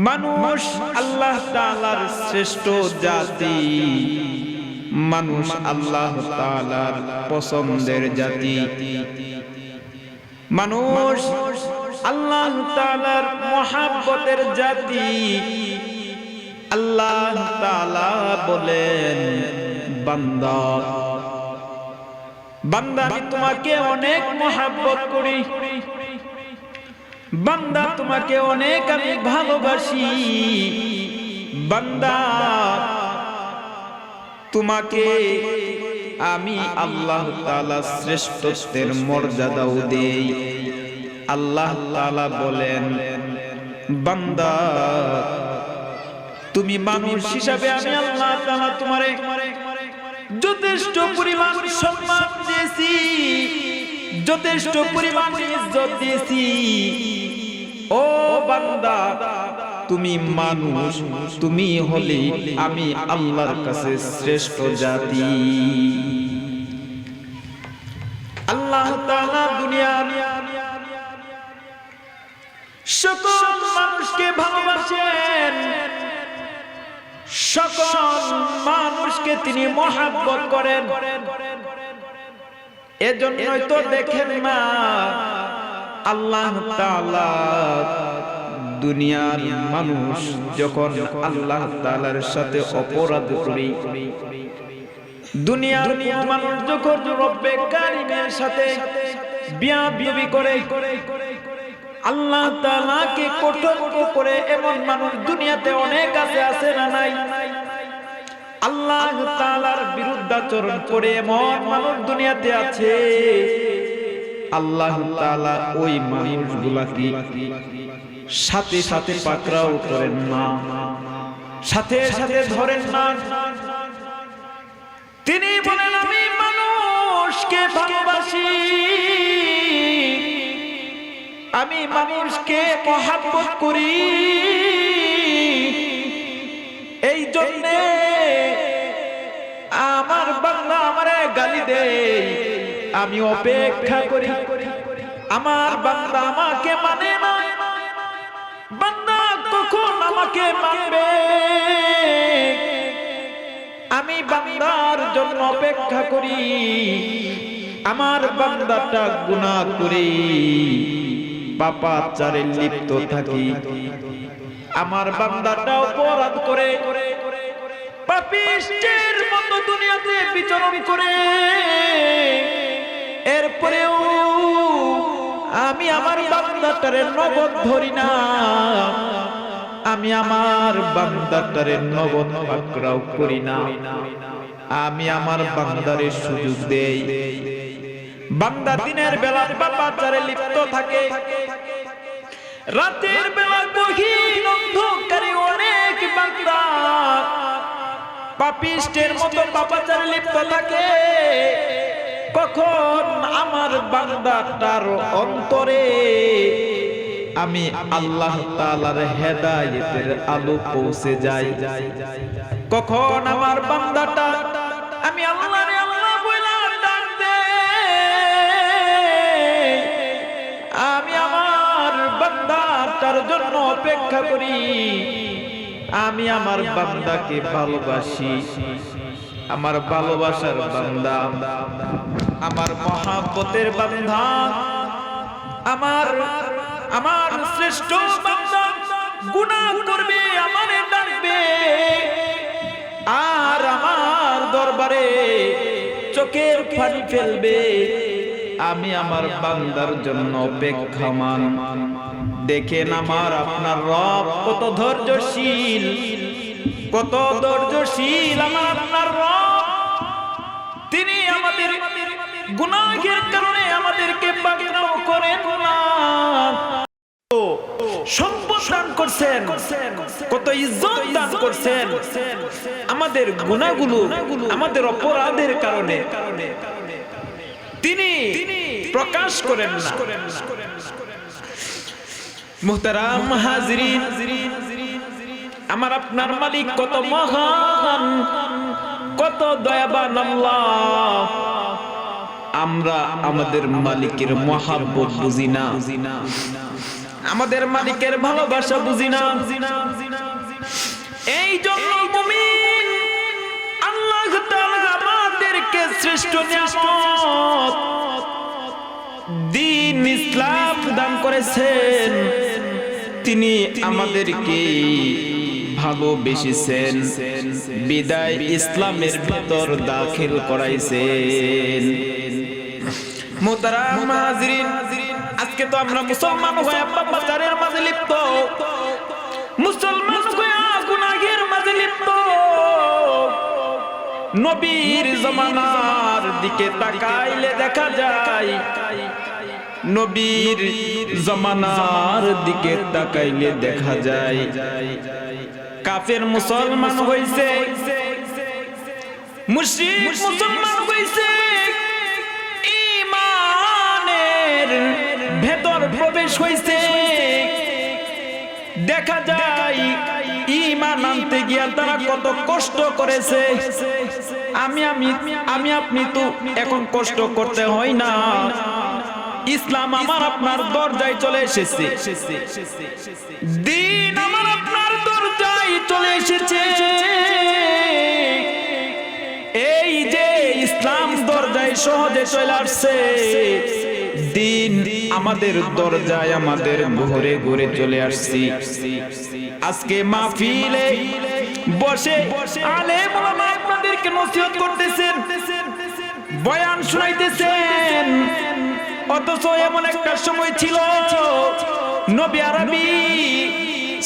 মানুষ আল্লাহ তাআলার শ্রেষ্ঠ জাতি, মানুষ আল্লাহ তাআলার পছন্দের জাতি, মানুষ আল্লাহ তাআলার মহব্বতের জাতি। আল্লাহ তাআলা বলেন, বান্দা বান্দা আমি তোমাকে অনেক মহব্বত করি, বান্দা তোমাকে অনেক আমি ভালোবাসি, বান্দা তোমাকে আমি আল্লাহ তাআলা শ্রেষ্ঠত্বের মর্যাদাও দেই। আল্লাহ তাআলা বলেন, বান্দা তুমি মানুষ হিসাবে আমি আল্লাহ তাআলা তোমারে যথেষ্ট পরিমাণ সম্মান দিয়েছি, যথেষ্ট পরিমাণ ইজ্জত দিয়েছি। ও বান্দা তুমি মানুষ, তুমি হলে আমি আল্লাহর কাছে শ্রেষ্ঠ জাতি। আল্লাহ তাআলা দুনিয়ার সকল মানুষকে ভালোবাসেন, সকল মানুষকে তিনি মহব্বত করেন। এজন্যই তো দেখেন না আল্লাহ তাআলা দুনিয়ার মানুষ যখন আল্লাহ তাআলার সাথে অপরাধ করে, দুনিয়ার মানুষ যখন রব্বে কারীমের সাথে বিয়াদবি করে, আল্লাহ তাআলাকে কটাক্ষ করে, এমন মানুষ দুনিয়াতে অনেক আছে না নাই? আল্লাহ তাআলার বিরুদ্ধাচরণ করে এমন মানুষ দুনিয়াতে আছে। আল্লাহ তাআলা ওই মানুষগুলাকে সাথে সাথে পাকড়াও করেন না, সাথে সাথে ধরেন না। তিনি বলেন, আমি মানুষকে ভালোবাসি, আমি মানুষকে মহব্বত করি, এই জন্যে আমার বান্দা আমারে গালি দেয়, আমি অপেক্ষা করি। আমার বান্দা আমাকে মানে না, বান্দা কখন আমাকে মানবে, আমি বান্দার জন্য অপেক্ষা করি। আমার বান্দাটা গুনাহ করে পাপাচারে লিপ্ত থাকি, আমার বান্দাটা অপরাধ করে পাপিষ্টের মতো দুনিয়াতে বিচরণ করে, এরপরেও আমি আমার বান্দাটারে নগদ ধরি না, আমি আমার বান্দাটারে নগদ পাকড়াও করি না, আমি আমার বান্দারে সুযোগ দেই। বান্দা দিনের বেলা পাপাচারে লিপ্ত থাকে, রাতের বেলা গহীন অন্ধকারে অনেক বান্দা পাপিষ্টের মতো পাপাচারে লিপ্ত থাকে। কখন আমার বান্দাটার অন্তরে আমি আল্লাহ তাআলার হেদায়েতের আলো পৌঁছে যায়, কখন আমার বান্দাটা আমি আল্লাহরে আল্লাহ বলে ডাক দেই, আমি আমার বান্দাটার জন্য অপেক্ষা করি, আমি আমার বান্দাকে ভালোবাসি, আমার ভালোবাসার বান্দা, আমার মহব্বতের বান্দা, আমার আমার শ্রেষ্ঠ বান্দা গুনাহ করবে, আমারে ডাকবে, আর আমার দরবারে চোখের পানি ফেলবে, আমি আমার বান্দার জন্য অপেক্ষমান। দেখেন আমার আপনার রব কত ধৈর্যশীল, কত ধৈর্যশীল আমার আপনার রব। তিনি আমাদের গুনাহের কারণে আমাদেরকে পাকড়াও করেন না, সম্পদ দান করছেন, কত ইজ্জত দান করছেন। আমাদের গুনাহগুলো, আমাদের অপরাধের কারণে তিনি প্রকাশ করেন না। মুহতারাম হাজরিন, আমার আপনার মালিক কত মহান, কত দয়াবান আল্লাহ। আমরা আমাদের মালিকের মহব্বত বুঝি না, আমাদের মালিকের ভালোবাসা বুঝি না। এই জন্য মুমিন আল্লাহ তাআলা আমাদেরকে শ্রেষ্ঠ নিয়ামত দ্বীন ইসলাম দান করেছেন। তিনি আমাদেরকে ভালোবেসেছেন বিদায় ইসলামের ভিতর দাখিল করাইছেন। মুহতারাম হাজিরিন, আজকে তো আমরা মুসলমান হয়ে পাপাচারের মাঝে লিপ্ত, মুসলমান হয়ে গুনাহের মাঝে লিপ্ত। নবীর জামানার দিকে তাকাইলে দেখা যায়, নবীর জামানার দিকে তাকাইলে দেখা যায় কাফের মুসলমান হইছে, মুশরিক মুসলমান হইছে, ঈমানের ভেতর প্রবেশ হইছে। দেখা যায় ঈমান আনতে গিয়া তারা কত কষ্ট করেছে। আমি আপনি তো এখন কষ্ট করতে হয় না, ইসলাম আমার আপনার দরজায় চলে এসেছে, দ্বীন আমার আপনার দরজায় চলে এসেছে। এই যে ইসলাম দরজায় সহজে চলে আসছে, দ্বীন আমাদের দরজায় আমাদের ঘরে ঘরে চলে আসছে। আজকে মাহফিলে বসে আলেম ওলামা আপনাদেরকে নসিহত করতেছেন, বয়ান শুনাইতেছেন, অথচ এমন একটা সময় ছিল নবী আরবি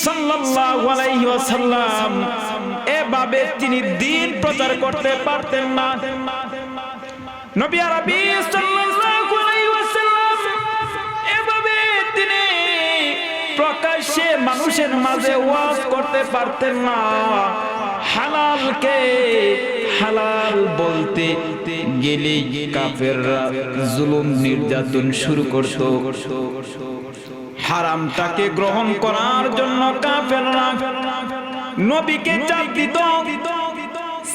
সাল্লাল্লাহু আলাইহি ওয়াসাল্লাম এভাবে তিনি দ্বীন প্রচার করতে পারতেন না। নবী আরবি সাল্লাল্লাহু আলাইহি ওয়াসাল্লাম এভাবে তিনি প্রকাশ্যে মানুষের মাঝে ওয়াজ করতে পারতেন না। হালালকে হালাল বলতে গেলে কাফেররা জুলুম নির্যাতন শুরু করত, হারামটাকে গ্রহণ করার জন্য কাফেররা নবীকে চাপ দিত,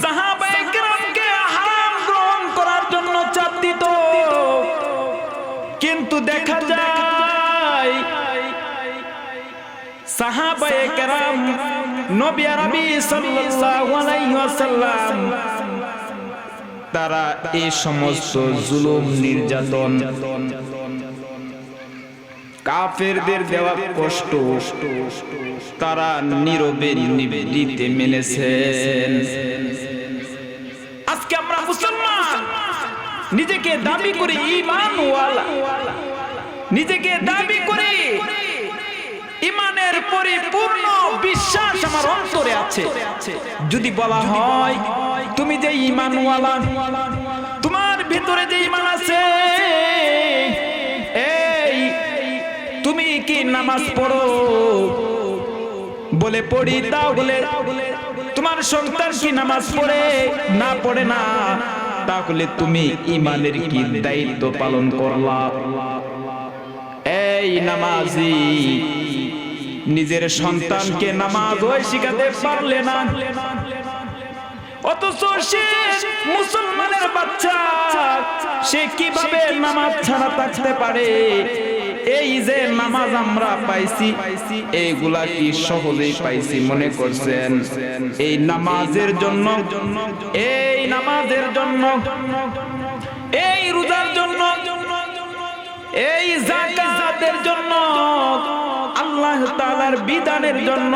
সাহাবায়ে কেরামকে হারাম গ্রহণ করার জন্য চাপ দিত। কিন্তু দেখা যায় সাহাবায়ে কেরাম নবী আরবি সাল্লাল্লাহু আলাইহি ওয়াসাল্লাম তারা এই সমস্ত জুলুম নির্যাতন কাফেরদের দেওয়া কষ্ট তারা নীরবে নিভৃতে মেনেছেন। আজকে আমরা মুসলমান, নিজেকে দাবি করি ঈমানওয়ালা, নিজেকে দাবি করি ঈমানের পরিপূর্ণ বিশ্বাস আমার অন্তরে আছে। যদি বলা হয় তুমি যে ঈমানওয়ালা, তোমার ভিতরে যে ঈমান আছে, এই তুমি কি নামাজ পড়ো? বলে পড়ি। তাহলে তোমার সন্তান কি নামাজ পড়ে? না পড়ে না। তাহলে তুমি ঈমানের কি দায়িত্ব পালন করলা? এই নামাজি নিজের সন্তানকে নামাজ শিখাতে পারলে না, অথচ সে মুসলমানের বাচ্চা, সে কিভাবে নামাজ ছাড়া থাকতে পারে? এই যে নামাজ আমরা পাইছি, এইগুলা কি সহজেই পাইছি মনে করছেন? এই নামাজের জন্য, এই নামাজের জন্য, এই রোজার জন্য, এই যাকাতের জন্য, আল্লাহ তাআলার বিধানের জন্য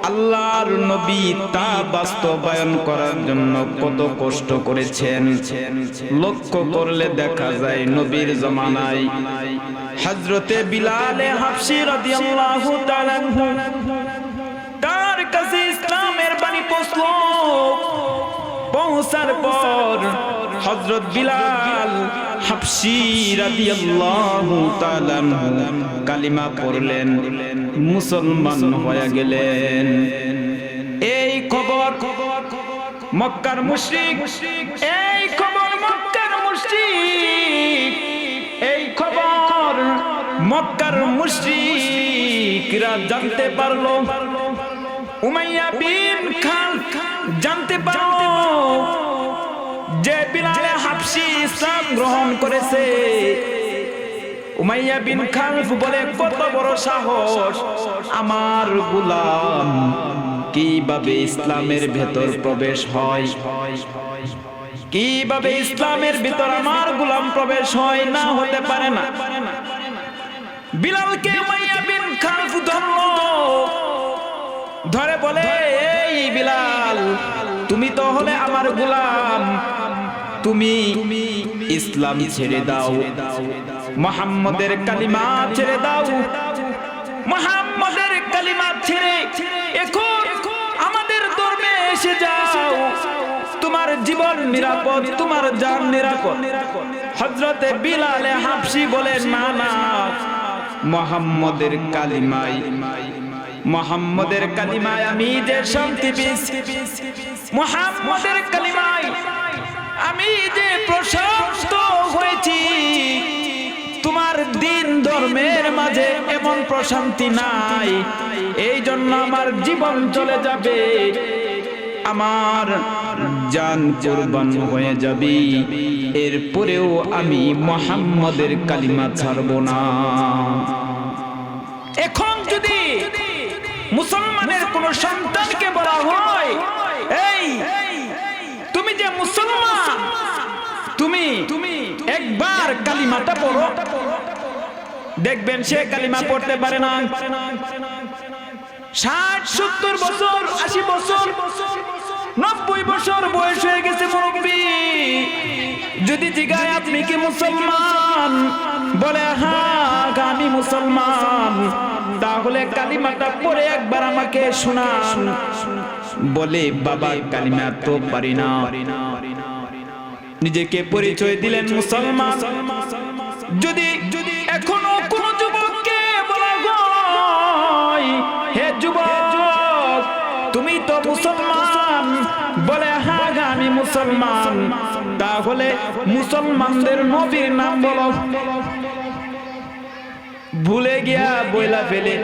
আল্লাহর নবী তা বাস্তবায়ন করার জন্য কত কষ্ট করেছেন। লক্ষ্য করলে দেখা যায় নবীর জামানায় হযরতে বিলাল হাবশী রাদিয়াল্লাহু তাআলা আনহু, তার কাছে ইসলামের বাণী পৌঁছার পর হযরত বিলাল হাবশী রাদিয়াল্লাহু তাআলা কালিমা পড়লেন, মুসলমান হয়ে গেলেন। এই খবর মক্কার মুশরিক, এই খবর মক্কার মুশরিক, এই খবর মক্কার মুশরিকরা জানতে পারলো। উমাইয়া বিন খালদ জানতে পারলো যে বিলাল হাবশী ইসলাম গ্রহণ করেছে। উমাইয়া বিন খালফ বলে, কত বড় সাহস, আমার গোলাম কিভাবে ইসলামের ভেতর প্রবেশ হয়, কিভাবে ইসলামের ভিতর আমার গোলাম প্রবেশ হয়, না হতে পারে না। বিলালকে উমাইয়া বিন খালফ ধরে বলে, এই বিলাল, তুমি তো হলে আমার গোলাম, তুমি ইসলাম ছেড়ে দাও, মুহাম্মদের কালিমা ছেড়ে দাও, মুহাম্মদের কালিমা ছেড়ে এখন আমাদের ধর্মে এসে যাও, তোমার জীবন নিরাপদ, তোমার জান নিরাপদ। হযরতে বিলাল হাবশী বলে, না না, মুহাম্মদের কালিমায় আমি যে শান্তি পেয়েছি, মুহাম্মদের কালিমায় আমি যে প্রশান্ত হয়েছি, তোমার দিন ধর্মের মাঝে এমন প্রশান্তি নাই, এই জন্য আমার জীবন চলে যাবে, আমার জান কুরবান হয়ে যাবে, এরপরেও আমি মুহাম্মদের কালিমা ছাড়ব না। এখন যদি মুসলমানের কোন সন্তানকে বলা হয়, এই তুমি যে মুসলমান, তুমি একবার কালিমাটা পড়ো, দেখবেন সে কালিমা পড়তে পারে না। 60-70 বছর, 80 বছর, 90 বছর বয়স হয়ে গেছে মুরব্বী, যদি জিজ্ঞাসা আপনি কি মুসলমান, বলে হ্যাঁ আমি মুসলমান, তাহলে কালিমাটা পড়ে একবার আমাকে শোনান, বলে বাবা কালিমা তো পারি না। নিজেকে পরিচয় দিলেন মুসলমান। যদি এখনো কোন যুবককে বলা হয়, হে যুবক তুমি তো মুসলমান, বলে হ্যাঁ আমি মুসলমান, তাহলে মুসলমানদের নবীর নাম বলো, ভুলে গিয়া বইলা ফেলে,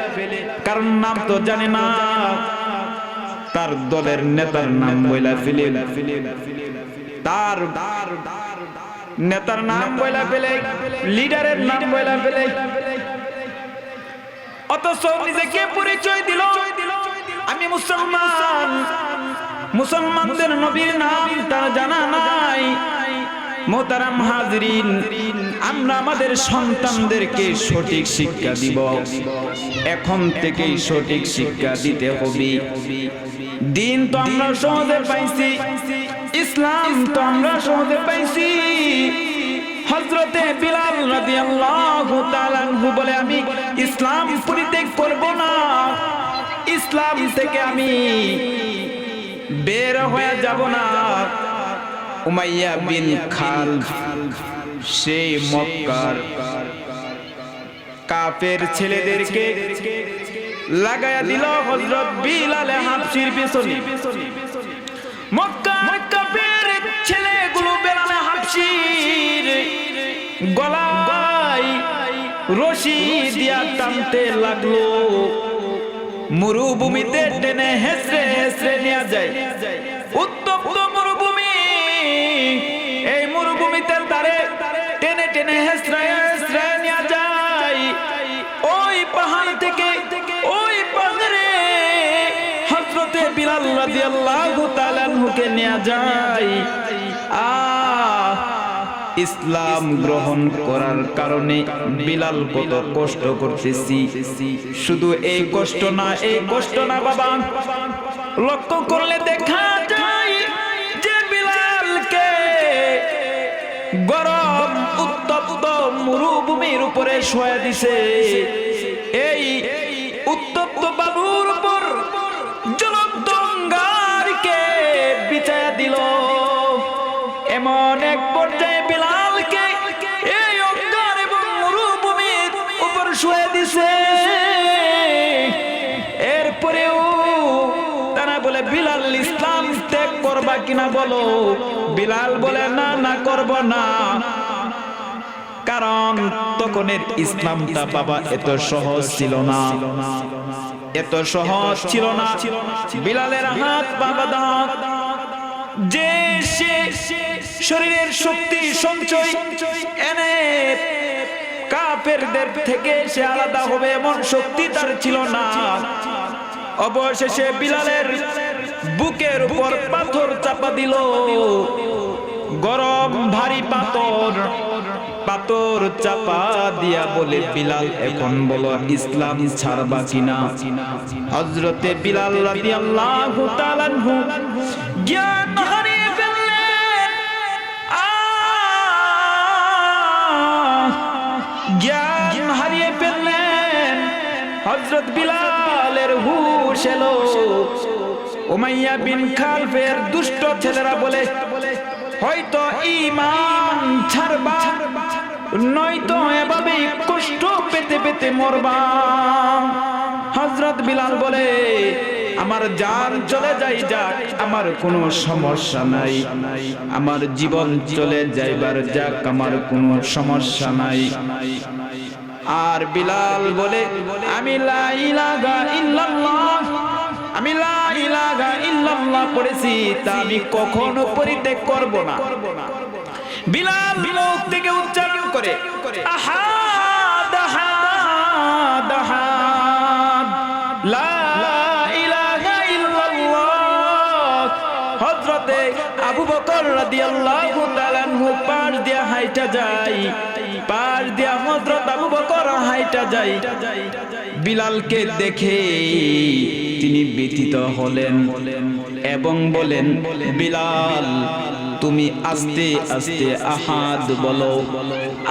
কারণ নাম তো জানে না, তার দলের নেতার নাম বইলা ফেলে, তার নেতার নাম বইলা ফেলে, লিডারের নাম বইলা ফেলে, অথচ নিজেকে পরিচয় দিল আমি মুসলমান, মুসলমানদের নবীর নাম তার জানা নাই। মোহতারাম হাজরিন, আমরা আমাদের সন্তানদেরকে সঠিক শিক্ষা দিব, এখন থেকেই সঠিক শিক্ষা দিতে হবে। দিন তো আমরা সহজে পাইছি, ইসলাম তো আমরা সহজে পাইছি। হযরতে বিলাল রাদিয়াল্লাহু তাআলা আনহু বলে, আমি ইসলাম পরিত্যাগ করব না, ইসলাম থেকে আমি বের হয়ে যাব না। উমাইয়া বিন খালফ সেই মক্কার কাফের ছেলেদেরকে লাগায়া দিল হযরত বিলাল হাবশীর পিছনে। মক্কার কাফের ছেলেগুলো বিলাল হাবশীর গলায় রশি দিয়া টানতে লাগলো, মরুভূমিতে টেনে হেসড়ে হেসড়ে নিয়ে যায়। উত্তপ্ত মরুভূমি, এই মরুভূমিতে তারে টেনে টেনে হেসড়ে হেসড়ে নিয়ে যায়। ওই পাহাড় থেকে ওই পাহাড়ে হযরতে বিলাল রাদিয়াল্লাহু তাআলা আনহুকে নিয়ে যায়। ইসলাম গ্রহণ করার কারণে বিলাল কত কষ্ট করতেছি, শুধু এই কষ্ট না বাবা, লক্ষ্য করলে দেখা যায় যে বিলালকে গরম উত্তপ্ত মরুভূমির উপরে শোয়া দিছে। এই উত্তপ্ত বালুর উপর জ্বলন্ত অঙ্গারকে বিছায়া দিল। এমন এক পর্যায়ে বিলালকে এই অঙ্গার এবং মরুভূমির উপর শুয়ে দিছে। এরপরেও তারা বলে, বিলাল ইসলাম ত্যাগ করবা কিনা বলো। বিলাল বলে, না না করব না, কারণ তখনের ইসলামটা বাবা এত সহজ ছিল না, এত সহজ ছিল না। বিলালের হাত পা বাঁধা, যে শরীরের শক্তি সঞ্চয় এনে কাফেরদের থেকে সে আলাদা হবে এমন শক্তি তার ছিল না। অবশেষে বিলালের বুকের উপর পাথর চাপা দিল, গরম ভারী পাথর চাপা দিয়া বলে, বিলাল এখন বলো ইসলাম ছাড়বা কিনা? হযরতে বিলাল রাদিয়াল্লাহু তাআলা আনহু জ্ঞান হারিয়ে ফেললেন, জ্ঞান হারিয়ে ফেললেন। হযরত বিলালের হুশ এলো। উমাইয়া বিন খালফের দুষ্ট ছেলেরা বলে, হয়তো ঈমান ছাড়বা, নয়তো এভাবেই কষ্ট পেতে পেতে মরবা। হযরত বিলাল বলে, আমার জান চলে যাই যাক, আমার কোনো সমস্যা নাই, আমার জীবন চলে যাইবার যাক, আমার কোনো সমস্যা নাই। আর বিলাল বলে, আমি লা ইলাহা ইল্লাল্লাহ, আমি লা ইলাহা ইল্লাল্লাহ পড়েছি, তা আমি কখনো পরিত্যাগ করব না। বিলাল মুখ থেকে উচ্চারণ করে আহাদ আহাদ আহাদ লা ইলাহা ইল্লাল্লাহ। হযরতে আবু বকর রাদিয়াল্লাহু তাআলা আনহু পাশ দিয়া হাইটা যায়, পাশ দিয়া হযরত আবু বকর হাইটা যায়। বিলালকে দেখে তিনি ব্যথিত হলেন এবং বলেন, বিলাল তুমি আস্তে আস্তে আহাদ বলো,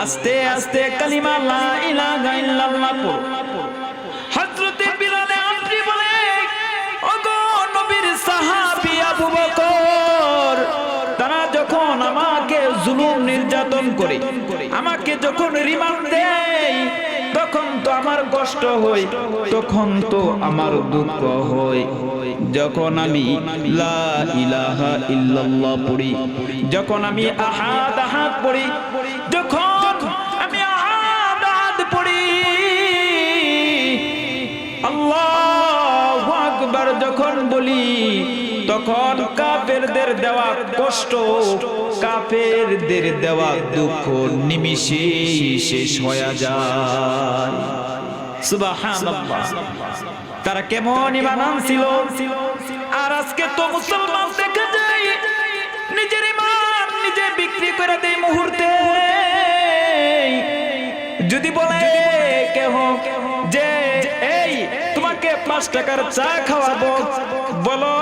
আস্তে আস্তে কালিমা লা ইলাহা ইল্লাল্লাহ পড়ো। হযরতে বিলাল আপনি বলে, ওগো নবীর সাহাবী আবু বকর, তারা যখন আমাকে জুলুম নির্যাতন করে, আমাকে যখন রিমান্ড দেয়, তখন তো আমার কষ্ট হয়, তখন তো আমার দুঃখ হয়। যখন আমি লা ইলাহা ইল্লাল্লাহ পড়ি, যখন আমি আহাদ আহাদ পড়ি, যখন আমি আহাদ আহাদ পড়ি, আল্লাহু আকবার যখন বলি, তখন কাফেরদের দেওয়া কষ্ট, কাফেরদের দেওয়া দুঃখ নিমিষে শেষ হয়ে যায়। সুবহানাল্লাহ। তারা কেমন ঈমান আনছিল, আর আজকে তো মুসলমান দেখা যায় নিজের ঈমান নিজে বিক্রি করে দেয় মুহূর্তে। যদি বলে কেহ যে এই তোমাকে 5 টাকার চা খাওয়াবো, বলো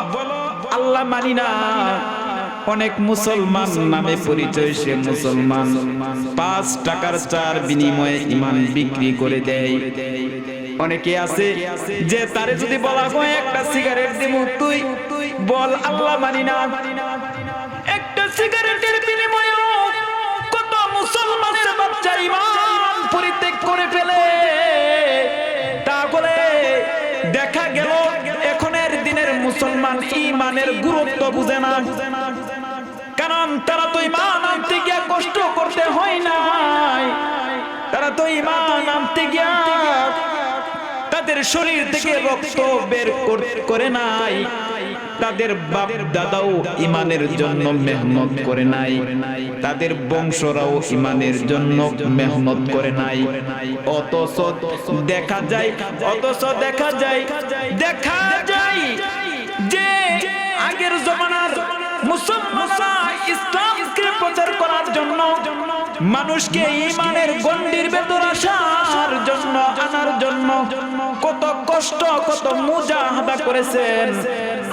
আল্লাহ মানি না। অনেক মুসলমান নামে পরিচয়, সে মুসলমান 5 টাকার চার বিনিময়ে ঈমান বিক্রি করে দেয়। অনেকে আছে যে তারে যদি বলা হয় একটা সিগারেট দিব, তুই বল আল্লাহ মানি না। একটা সিগারেটের বিনিময়ে কত মুসলমানের বাচ্চা ঈমান পরিত্যাগ করে ফেলে। তাহলে দেখা গেল এখনের দিনের মুসলমান ঈমানের গুরুত্ব বুঝে না, কারণ তারা তো ঈমান আনতে গিয়া কষ্ট করতে হয় নাই, তারা তো ঈমান আনতে গিয়া তাদের শরীর থেকে রক্ত বের করে নাই, তাদের বাপ দাদাও ঈমানের জন্য মেহনত করে নাই, তাদের বংশরাও ঈমানের জন্য মেহনত করে নাই। অথচ দেখা যায় যে আগের জমানার মুসলমানরা ইসলামকে প্রচার করার জন্য, মানুষকে ঈমানের গণ্ডির ভেতর আসার জন্য, আনার জন্য কত কষ্ট, কত মুজাহাদা করেছেন।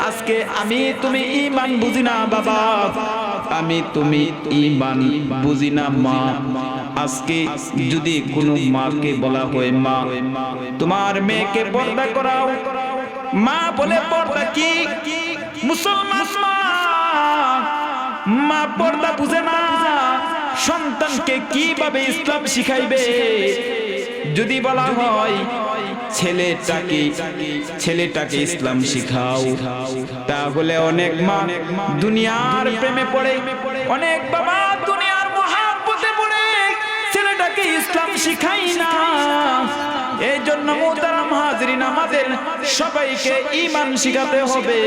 আজকে আমি তুমি ঈমান বুঝি না বাবা, আমি তুমি ঈমান বুঝি না মা। আজকে যদি কোনো মাকে বলা হয়, মা তোমার মেয়েকে পর্দা করাও, মা বলে পর্দা কি? মুসলমান মা পর্দা বুঝে না, সন্তানকে কিভাবে ইসলাম শিখাইবে? যদি বলা হয় ছেলেটাকে ইসলাম শিখাও, তাহলে অনেক মা দুনিয়ার প্রেমে পড়ে, অনেক বাবা দুনিয়ার মহাব্বতে পড়ে ছেলেটাকে ইসলাম শিখাই না। এই জন্য মুহতারাম হাজরিন, আমাদের সবাইকে ঈমান শিখাতে হবে।